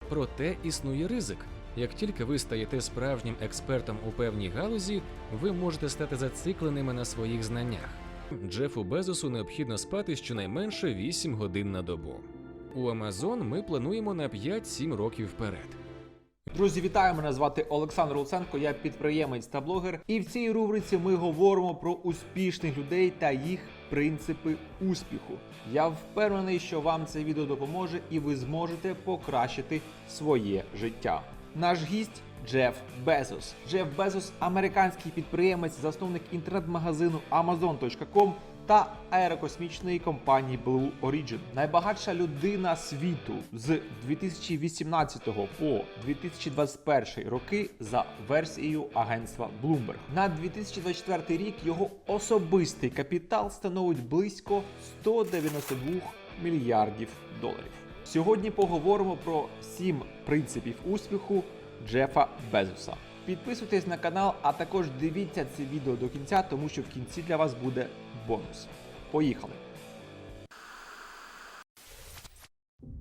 Проте існує ризик. Як тільки ви стаєте справжнім експертом у певній галузі, ви можете стати зацикленими на своїх знаннях. Джефу Безосу необхідно спати щонайменше 8 годин на добу. У Amazon ми плануємо на 5-7 років вперед. Друзі, вітаю! Мене звати Олександр Луценко, я підприємець та блогер. І в цій рубриці ми говоримо про успішних людей та їх принципи успіху. Я впевнений, що вам це відео допоможе і ви зможете покращити своє життя. Наш гість Джеф Безос. Джеф Безос – американський підприємець, засновник інтернет-магазину Amazon.com та аерокосмічної компанії Blue Origin. Найбагатша людина світу з 2018 по 2021 роки за версією агентства Bloomberg. На 2024 рік його особистий капітал становить близько 192 мільярдів доларів. Сьогодні поговоримо про 7 принципів успіху Джефа Безоса. Підписуйтесь на канал, а також дивіться це відео до кінця, тому що в кінці для вас буде бонус. Поїхали!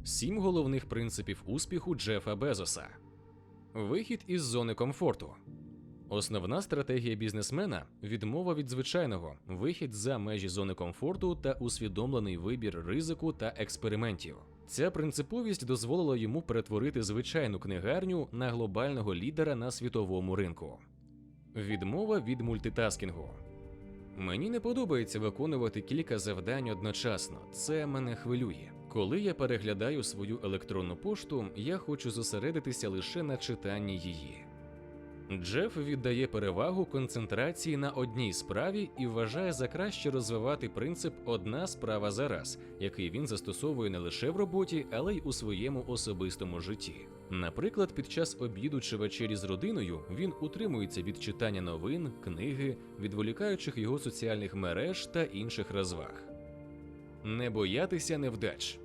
7 головних принципів успіху Джефа Безоса. Вихід із зони комфорту. Основна стратегія бізнесмена – відмова від звичайного, вихід за межі зони комфорту та усвідомлений вибір ризику та експериментів. Ця принциповість дозволила йому перетворити звичайну книгарню на глобального лідера на світовому ринку. Відмова від мультитаскінгу. Мені не подобається виконувати кілька завдань одночасно. Це мене хвилює. Коли я переглядаю свою електронну пошту, я хочу зосередитися лише на читанні її. Джеф віддає перевагу концентрації на одній справі і вважає за краще розвивати принцип «одна справа за раз», який він застосовує не лише в роботі, але й у своєму особистому житті. Наприклад, під час обіду чи вечері з родиною він утримується від читання новин, книги, відволікаючих його соціальних мереж та інших розваг. Не боятися невдач.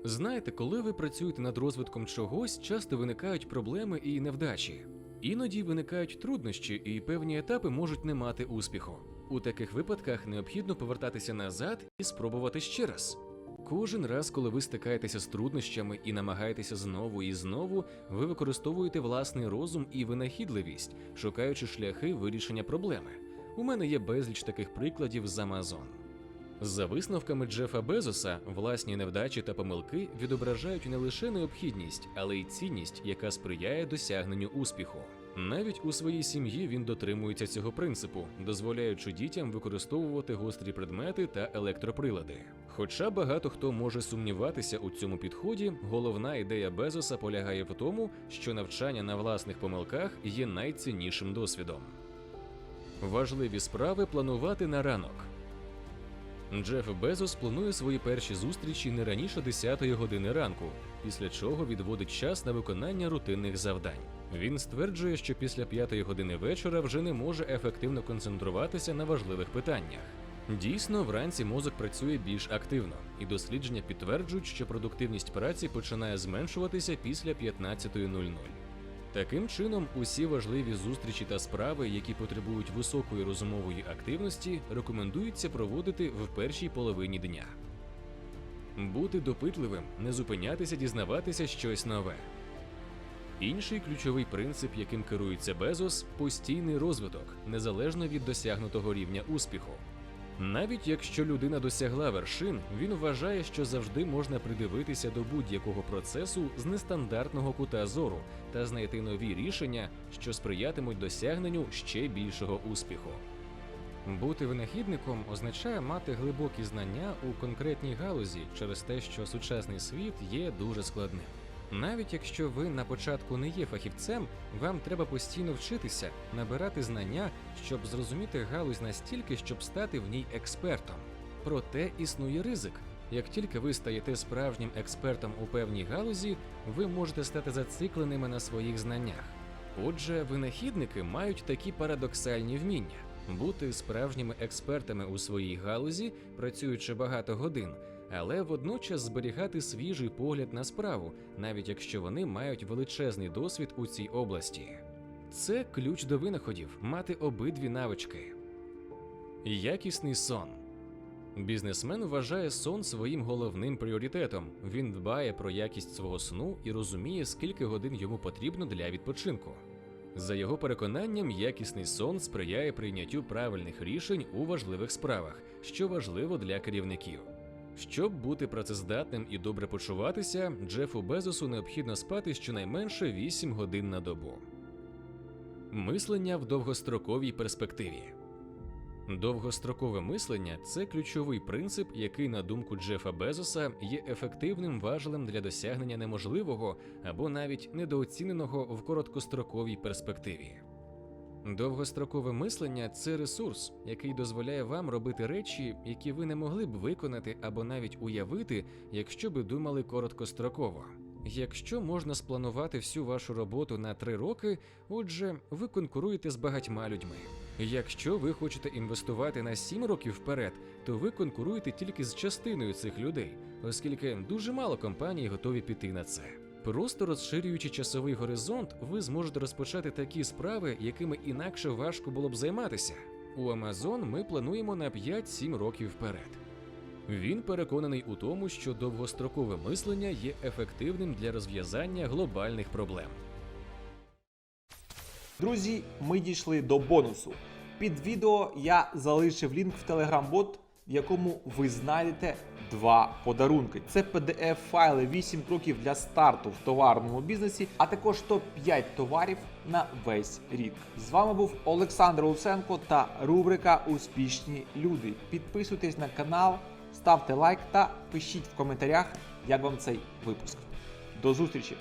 Знаєте, коли ви працюєте над розвитком чогось, часто виникають проблеми і невдачі. Іноді виникають труднощі, і певні етапи можуть не мати успіху. У таких випадках необхідно повертатися назад і спробувати ще раз. Кожен раз, коли ви стикаєтеся з труднощами і намагаєтеся знову і знову, ви використовуєте власний розум і винахідливість, шукаючи шляхи вирішення проблеми. У мене є безліч таких прикладів з Amazon. За висновками Джефа Безоса, власні невдачі та помилки відображають не лише необхідність, але й цінність, яка сприяє досягненню успіху. Навіть у своїй сім'ї він дотримується цього принципу, дозволяючи дітям використовувати гострі предмети та електроприлади. Хоча багато хто може сумніватися у цьому підході, головна ідея Безоса полягає в тому, що навчання на власних помилках є найціннішим досвідом. Важливі справи планувати на ранок. Джеф Безос планує свої перші зустрічі не раніше 10-ї години ранку, після чого відводить час на виконання рутинних завдань. Він стверджує, що після 5-ї години вечора вже не може ефективно концентруватися на важливих питаннях. Дійсно, вранці мозок працює більш активно, і дослідження підтверджують, що продуктивність праці починає зменшуватися після 15:00. Таким чином, усі важливі зустрічі та справи, які потребують високої розумової активності, рекомендується проводити в першій половині дня. Бути допитливим, не зупинятися дізнаватися щось нове. Інший ключовий принцип, яким керується Безос – постійний розвиток, незалежно від досягнутого рівня успіху. Навіть якщо людина досягла вершин, він вважає, що завжди можна придивитися до будь-якого процесу з нестандартного кута зору та знайти нові рішення, що сприятимуть досягненню ще більшого успіху. Бути винахідником означає мати глибокі знання у конкретній галузі через те, що сучасний світ є дуже складним. Навіть якщо ви на початку не є фахівцем, вам треба постійно вчитися, набирати знання, щоб зрозуміти галузь настільки, щоб стати в ній експертом. Проте існує ризик. Як тільки ви стаєте справжнім експертом у певній галузі, ви можете стати зацикленими на своїх знаннях. Отже, винахідники мають такі парадоксальні вміння – бути справжніми експертами у своїй галузі, працюючи багато годин, але водночас зберігати свіжий погляд на справу, навіть якщо вони мають величезний досвід у цій області. Це ключ до винаходів – мати обидві навички. Якісний сон. Бізнесмен вважає сон своїм головним пріоритетом. Він дбає про якість свого сну і розуміє, скільки годин йому потрібно для відпочинку. За його переконанням, якісний сон сприяє прийняттю правильних рішень у важливих справах, що важливо для керівників. Щоб бути працездатним і добре почуватися, Джефу Безосу необхідно спати щонайменше 8 годин на добу. Мислення в довгостроковій перспективі. Довгострокове мислення – це ключовий принцип, який, на думку Джефа Безоса, є ефективним важелем для досягнення неможливого або навіть недооціненого в короткостроковій перспективі. Довгострокове мислення – це ресурс, який дозволяє вам робити речі, які ви не могли б виконати або навіть уявити, якщо би думали короткостроково. Якщо можна спланувати всю вашу роботу на 3 роки, отже, ви конкуруєте з багатьма людьми. Якщо ви хочете інвестувати на 7 років вперед, то ви конкуруєте тільки з частиною цих людей, оскільки дуже мало компаній готові піти на це. Просто розширюючи часовий горизонт, ви зможете розпочати такі справи, якими інакше важко було б займатися. У Amazon ми плануємо на 5-7 років вперед. Він переконаний у тому, що довгострокове мислення є ефективним для розв'язання глобальних проблем. Друзі, ми дійшли до бонусу. Під відео я залишив лінк в Telegram-бот, в якому ви знайдете 2 подарунки. Це PDF-файли 8 кроків для старту в товарному бізнесі, а також топ-5 товарів на весь рік. З вами був Олександр Луценко та рубрика «Успішні люди». Підписуйтесь на канал, ставте лайк та пишіть в коментарях, як вам цей випуск. До зустрічі!